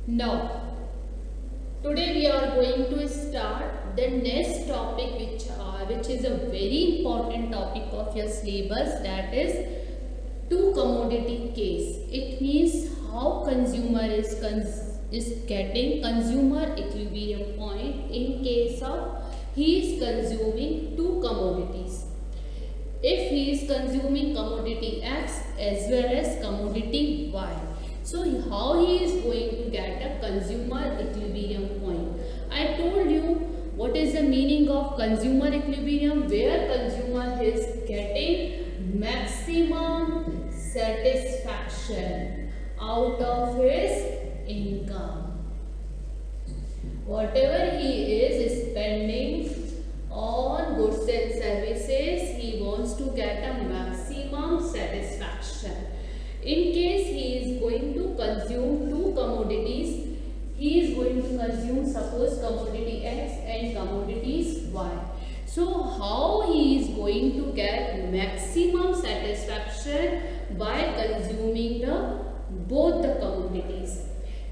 Now, today we are going to start the next topic which is a very important topic of your syllabus, that is two commodity case. It means how consumer is getting consumer equilibrium point in case of he is consuming two commodities. If he is consuming commodity X as well as commodity Y. So how he is going to get a consumer equilibrium point? I told you what is the meaning of consumer equilibrium, where consumer is getting maximum satisfaction out of his income. Whatever he is spending on goods and services, he wants to get a maximum satisfaction. In case he is going to consume two commodities, he is going to consume suppose commodity X and commodities Y. So how he is going to get maximum satisfaction by consuming both the commodities?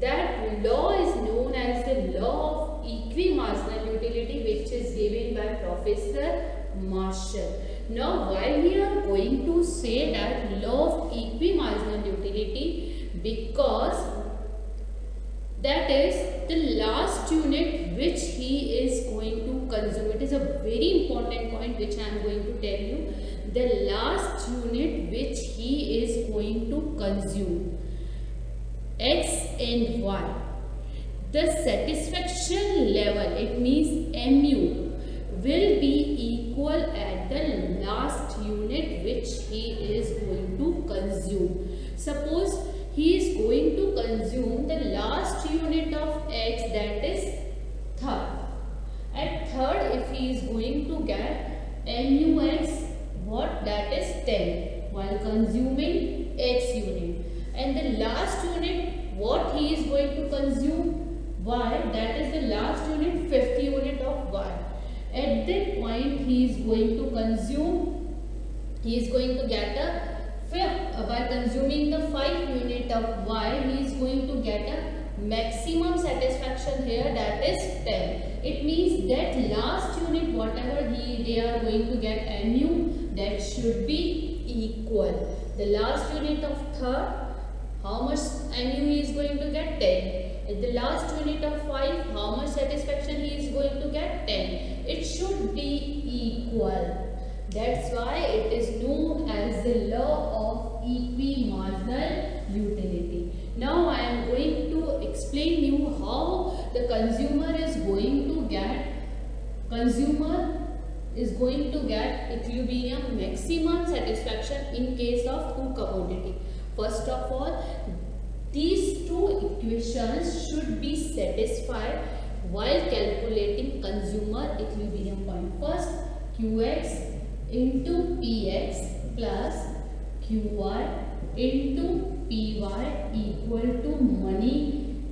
That law is known as the law of equimarginal utility, which is given by Professor Marshall. Now, why we are going to say that law of equimarginal utility? Because that is the last unit which he is going to consume. It is a very important point which I am going to tell you. The last unit which he is going to consume, X and Y. The satisfaction level, it means MU, will be equal at the last unit which he is going to consume. Suppose he is going to consume the last unit of X, that is third. At third, if he is going to get MUX, what? That is 10 while consuming X unit. And the last unit, what he is going to consume? Y, that is the last unit, 50 unit of Y. At that point, he is going to consume, he is going to get a fifth, by consuming the 5 unit of Y, he is going to get a maximum satisfaction here, that is 10. It means that last unit, whatever they are going to get MU, that should be equal. The last unit of third, how much MU he is going to get? 10. At the last unit of 5, how much satisfaction he is going to get? 10. It should be equal. That's why it is known as the law of equimarginal utility. Now I am going to explain you how the consumer is going to get equilibrium maximum satisfaction in case of two commodity. First of all, these two equations should be satisfied while calculating consumer equilibrium point. First, Qx into Px plus Qy into Py equal to money.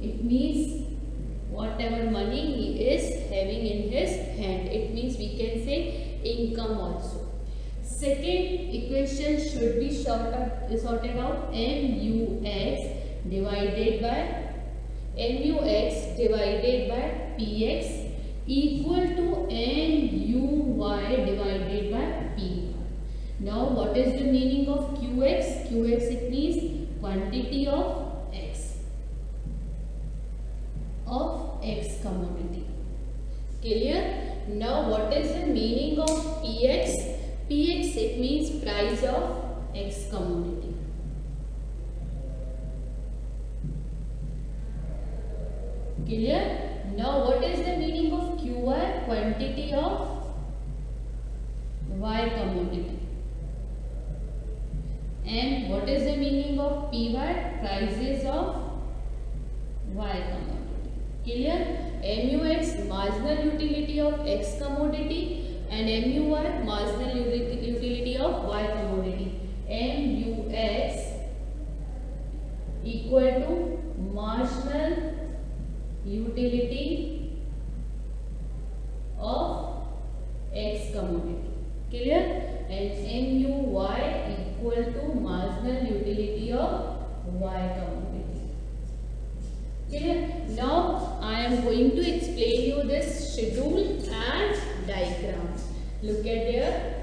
It means whatever money he is having in his hand. It means we can say income also. Second equation should be sorted out. MUX divided by Px equal to MUY divided by Py. Now what is the meaning of Qx? Qx, it means quantity of X commodity. Clear? Now what is the meaning of Px? Px, it means price of X commodity. Clear? Now what is the meaning of Qy? Quantity of Y commodity. And what is the meaning of Py? Prices of Y commodity. Clear? MUX, marginal utility of X commodity, and MUY, marginal utility of Y commodity. MUX equal to marginal utility of X commodity. Clear? And MUY equal to marginal utility of Y commodity. Clear? Now I am going to explain you this schedule and diagram. Look at here.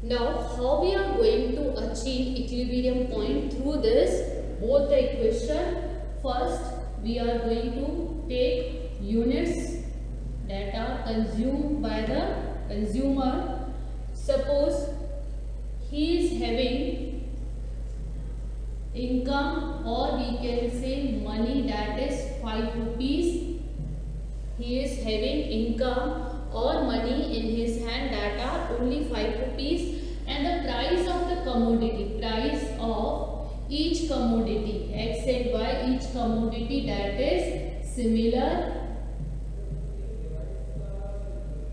Now, how we are going to achieve equilibrium point through this both the equation? First, we are going to take units that are consumed by the consumer. Suppose he is having income, or we can say money, that is 5 rupees. He is having income or money in his hand that are only 5 rupees, and the price of the commodity, price of each commodity, x and y, each commodity, that is similar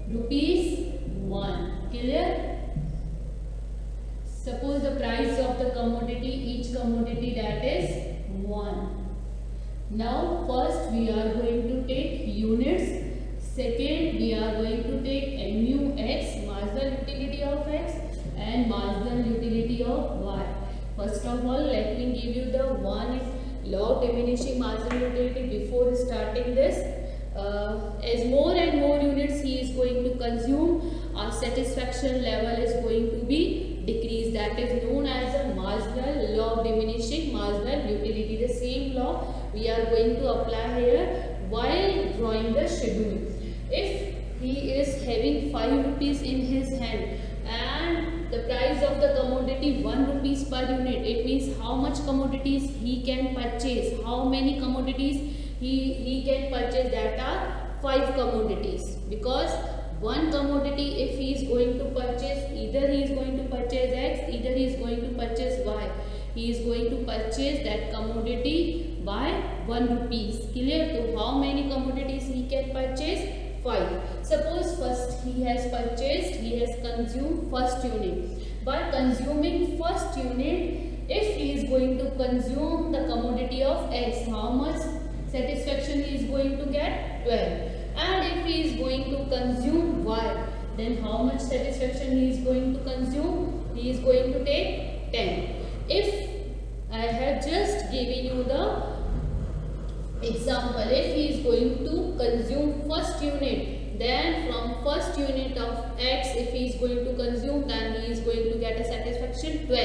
rupees 1. Clear? Suppose the price of the commodity, each commodity, that is 1. Now first we are going to take units. Second, we are going to take mu x, marginal utility of x, and marginal utility of y. First of all, let me give you the one law of diminishing marginal utility before starting this. As more and more units he is going to consume, our satisfaction level is going to be decreased. That is known as the marginal law of diminishing marginal utility. The same law we are going to apply here while drawing the schedule. If he is having 5 rupees in his hand and the price of the commodity 1 rupees per unit, it means how much commodities he can purchase, how many commodities he can purchase, that are 5 commodities, because one commodity, if he is going to purchase, either he is going to purchase x, either he is going to purchase y. He is going to purchase that commodity by 1 rupees. Clear? So how many commodities he can purchase? 5. Suppose first he has consumed first unit. By consuming first unit, if he is going to consume the commodity of x, how much satisfaction he is going to get? 12. And if he is going to consume y, then how much satisfaction he is going to consume? He is going to take 10. If I have just given you the example, if he is going to consume first unit, then from first unit of x, if he is going to consume, then he is going to get a satisfaction 12.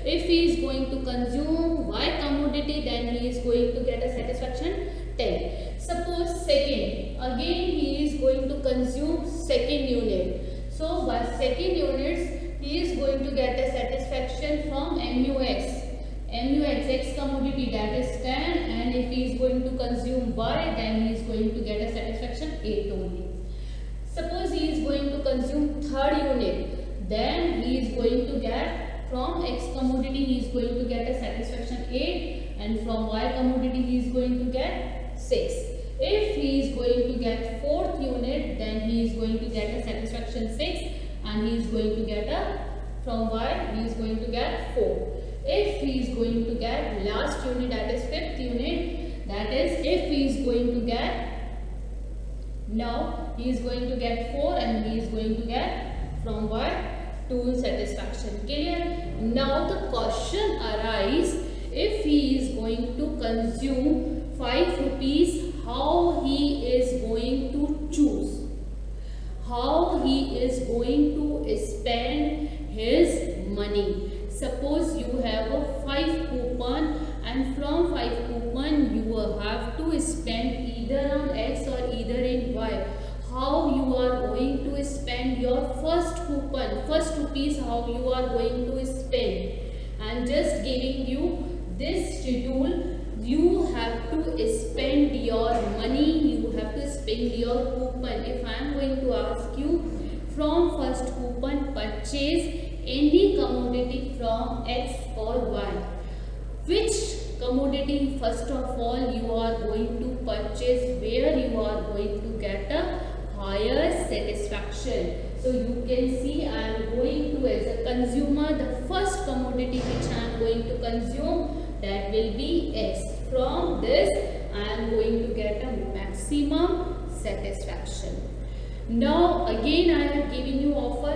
If he is going to consume y commodity, then he is going to get a satisfaction 10. Suppose second, again he is going to consume second unit. So by second units, he is going to get a satisfaction from MUX. MUX commodity, that is 10, and if he is going to consume y, then he is going to get a satisfaction 8 only. Suppose he is going to consume third unit, then he is going to get from x commodity, he is going to get a satisfaction 8, and from y commodity he is going to get 6. If he is going to get fourth unit, then he is going to get a satisfaction 6, and he is going to get a, from y he is going to get 4. If he is going to get last unit, that is fifth unit, that is if he is going to get, now he is going to get 4 and he is going to get from y 2 satisfaction. Clear? Now the question arises, if he is going to consume 5 rupees, how he is going to choose? How he is going to spend his money? Suppose you have a 5 coupon, and from 5 coupon you have to spend either on x or either in y. How you are going to spend your first coupon, first rupees, how you are going to spend? I am just giving you this schedule. You have to spend your money, you have to spend your coupon. If I am going to ask you, from first coupon purchase any commodity from x or y, which commodity first of all you are going to purchase, where you are going to get a higher satisfaction? So you can see I am going to, as a consumer, the first commodity which I am going to consume, that will be x. From this I am going to get a maximum satisfaction. Now again I have given you offer,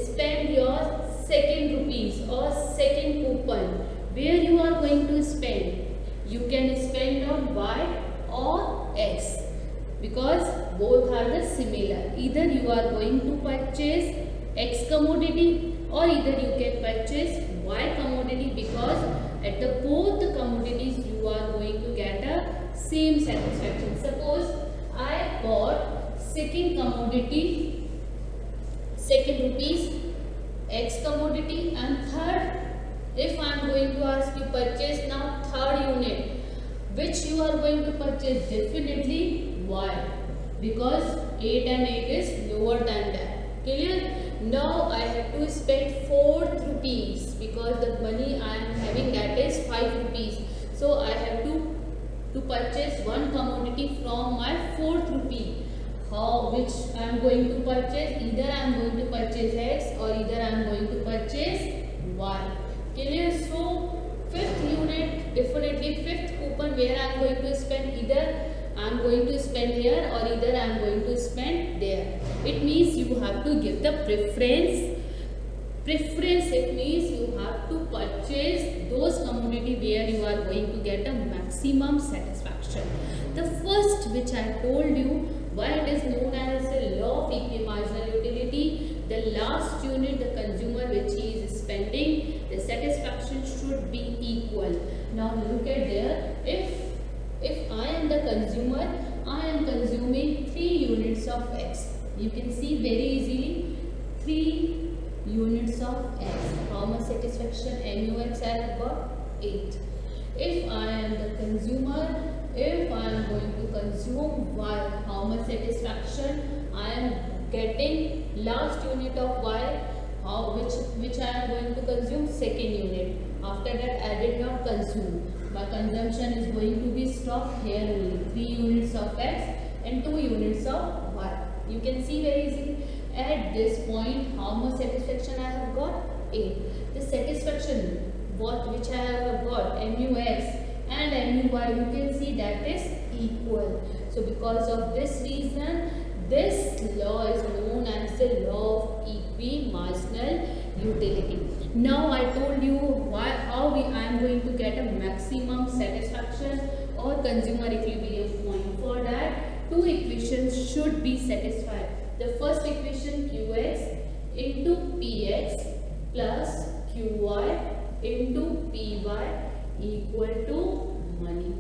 spend your second rupees or second coupon. Where you are going to spend? You can spend on y or x, because both are the similar. Either you are going to purchase x commodity or either you can purchase y commodity, because at the both the commodities you are going to get a same satisfaction. Suppose I bought second commodity, second rupees x commodity, and third, if I am going to ask you purchase now third unit, which you are going to purchase? Definitely y, because 8 and 8 is lower than that. Clear? Now I have to spend 4 rupees, because the money I am having that is 5 rupees. So I have to purchase one commodity from my 4th rupee. How, which I am going to purchase? Either I am going to purchase x or either I am going to purchase y. Clear? So fifth unit, definitely fifth coupon, where I am going to spend, either I am going to spend here or either I am going to spend there. It means you have to give the preference. It means you have to purchase those commodity where you are going to get a maximum satisfaction. The first, which I told you, why it is known as the law of equimarginal utility. The last unit, the consumer which he is spending, the satisfaction should be equal. Now look at there. If I am the consumer, I am consuming 3 units of x. You can see very easily 3 units of x. How much satisfaction MUX I have got? 8. If I am the consumer, if I am going to consume y, how much satisfaction I am getting? Last unit of y, which I am going to consume? Second unit. After that I did not consume. My consumption is going to be stopped here only. 3 units of x and 2 units of y. You can see very easily. At this point, how much satisfaction I have got? 8. The satisfaction which I have got, MUX and MUY, you can see that is equal. So because of this reason, this law is known as the law of equimarginal utility. Now I told you how I am going to get a maximum satisfaction or consumer equilibrium point. For that, two equations should be satisfied. The first equation, Qx into Px plus Qy into Py equal to money.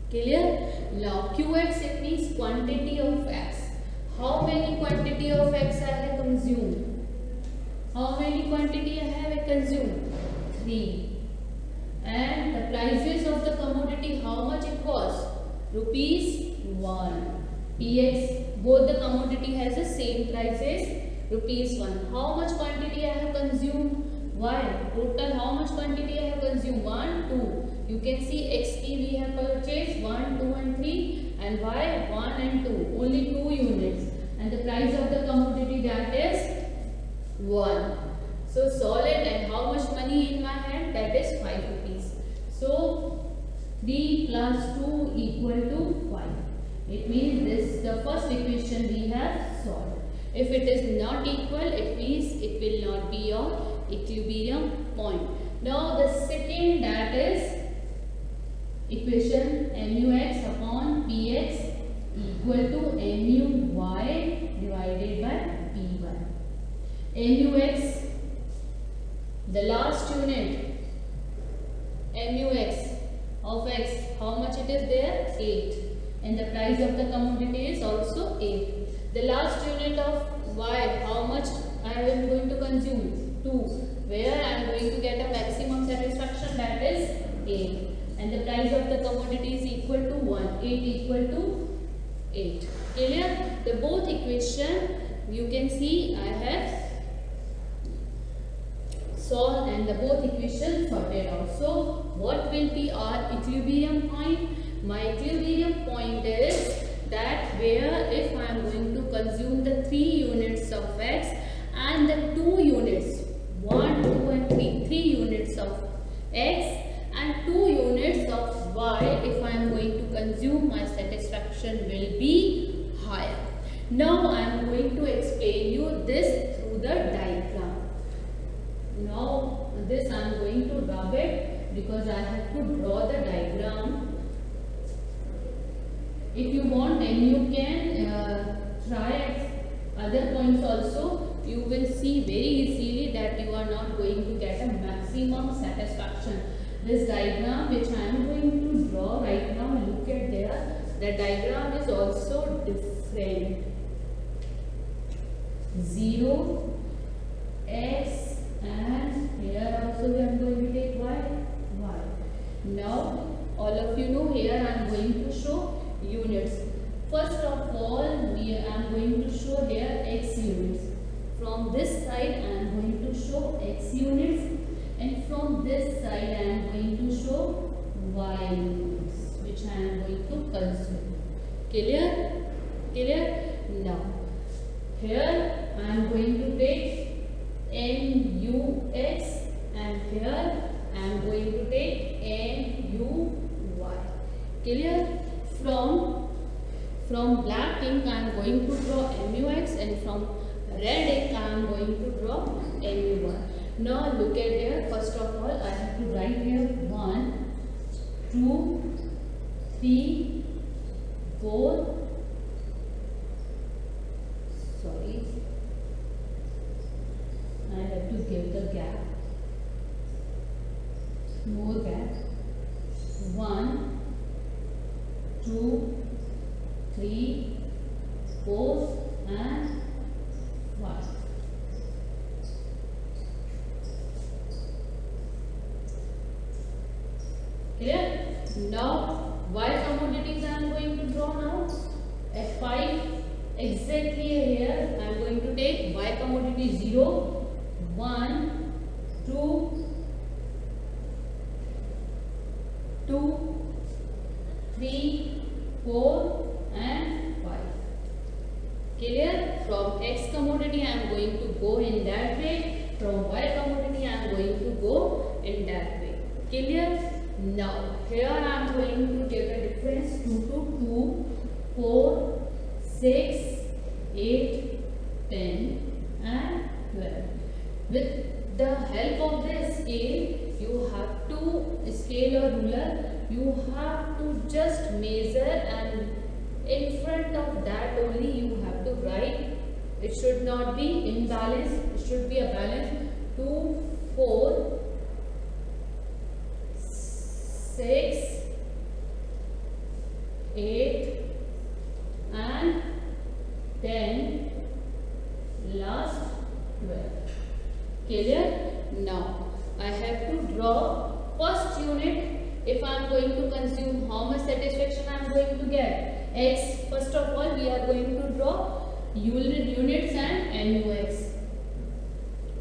Clear? Now Qx, it means quantity of x. How many quantity of x I have consumed? How many quantity I have consumed? 3. And the prices of the commodity, how much it costs? Rupees 1. Px, both the commodity has the same prices, rupees 1. How much quantity I have consumed? Y. Total how much quantity I have consumed? 1, 2. You can see Xt we have purchased 1, 2 and 3, and Y 1 and 2. Only 2 units. And the price of the commodity, that is 1. So solid, and how much money in my hand? That is 5 rupees. So 3 plus 2 equal to 5. It means this the first equation we have solved. If it is not equal, it means it will not be your equilibrium point. Now the second, that is equation MUX upon PX equal to MUY divided by PY. MUX, the last unit, MUX of x, how much it is there? 8. And the price of the commodity is also 8. The last unit of y, how much I am going to consume? 2. Where I am going to get a maximum satisfaction, that is 8. And the price of the commodity is equal to 1. 8 equal to 8. Clear? The both equation you can see I have solved, and the both equations sorted out. So what will be our equilibrium point? My equilibrium point is that where if I am going to consume the 3 units of x and the 2 units, 1, 2 and 3 units of x, satisfaction will be higher. Now I am going to explain you this through the diagram. Now this I am going to rub it because I have to draw the diagram. If you want, then you can try at other points also. You will see very easily that you are not going to get a maximum satisfaction. This diagram which I am going to draw right now, look at there. The diagram is also different. 0, x, and here also we are going to take y. Now all of you know, here I am going to show units. First of all, I am going to show here x units. From this side I am going to show x units, and from this side I am going to show y units, which I am going to consume. Clear? Now here I am going to take NUX, and here I am going to take NUY. Clear? From black ink I am going to draw MUX, and from red ink I am going to draw NUY. Now look at here. First of all, I have to write here 1, 2, 3, 4. Sorry, I have to give the gap. More gap. 1, 2, 3, 4, and 5. Clear? Now Y commodities I am going to draw now. At 5 exactly here I am going to take Y commodity 0, 1, 2, 3, 4, and 5. Clear? From X commodity I am going to go in that way. From Y commodity I am going to go in that way. Clear? Now here I am going to take a difference 2 to 2, 4, 6, 8, 10, and 12. With the help of the scale, you have to scale or ruler. You have to just measure, and in front of that only you have to write. It should not be imbalanced. It should be a balance. 2, 4, 6, 8, and 10, last 12. Clear? Now I have to draw first unit. If I am going to consume, how much satisfaction I am going to get? X. First of all, we are going to draw units and NUX.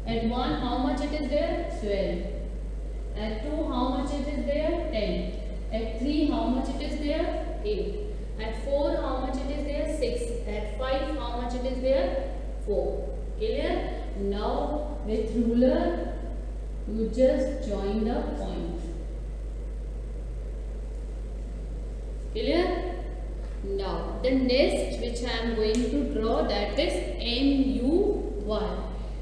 At 1, how much it is there? 12. At 2, how much it is there? 10. At 3, how much it is there? 8. At 4, how much it is there? 6. At 5, how much it is there? 4. Clear? Now with ruler, you just join the point. Clear? Now the next which I am going to draw, that is NUY.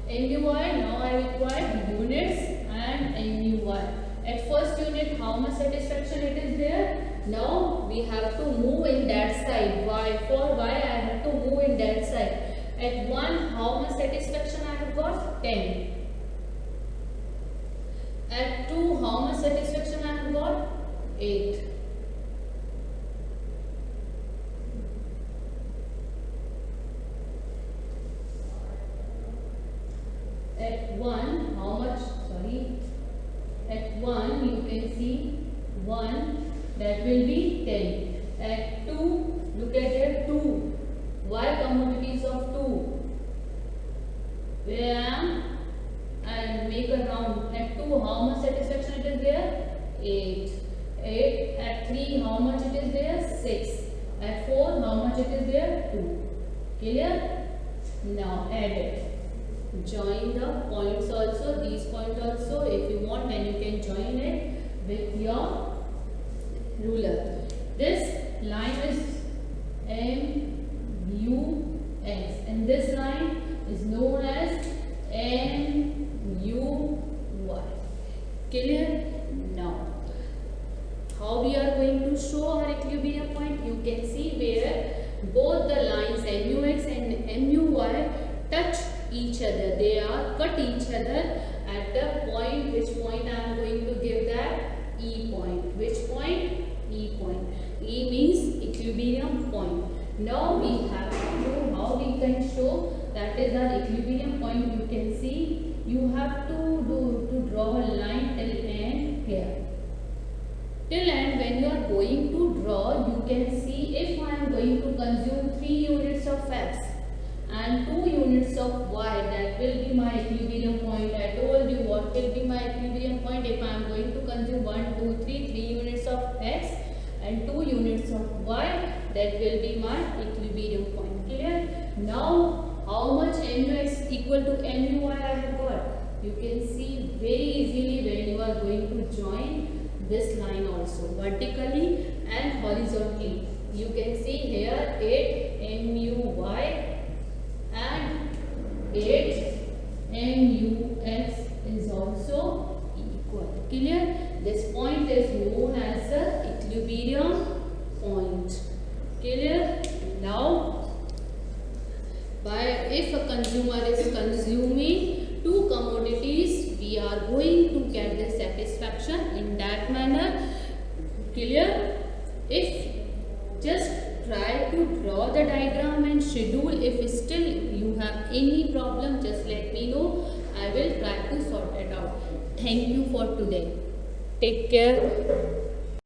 NUY, now I require units and NUY. At first unit, how much satisfaction it is there? Now we have to move in that side. Y, for Y I have to move in that side. At 1, how much satisfaction I have got? 10. At 2, how much satisfaction I have got? 8. At 1, how much? Sorry. At 1, you can see 1, that will be 10. At 2, look at it, 2. Y commodities of 2. Where I am? And make a round. At 2, how much satisfaction it is there? 8. 8. At 3, how much it is there? 6. At 4, how much it is there? 2. Clear? Now add it. Join the points also, these points also. If you want, then you can join it with your ruler. This line is Clear? Now, how we are going to show our equilibrium point? You can see where both the lines MUX and MUY touch each other. They are cut each other at the point. Which point I am going to give that? E point. Which point? E point. E means equilibrium point. Now we have to know how we can show that is our equilibrium point. You can see you have to draw a line till end here. Till end, when you are going to draw, you can see if I am going to consume 3 units of X and 2 units of Y, that will be my equilibrium point. I told you what will be my equilibrium point if I am going to consume 1, 2, 3 units of X and 2 units of Y, that will be my equilibrium point. Clear? Now, how much MUX equal to MUY I have got? You can see very easily when you are going to join this line also vertically and horizontally. You can see here 8 MUY and 8 MUX is also equal. Clear? This point is known as the equilibrium point. Clear? Now, if a consumer is consuming 2 commodities, we are going to get the satisfaction in that manner. Clear? If just try to draw the diagram and schedule. If still you have any problem, just let me know. I will try to sort it out. Thank you for today. Take care.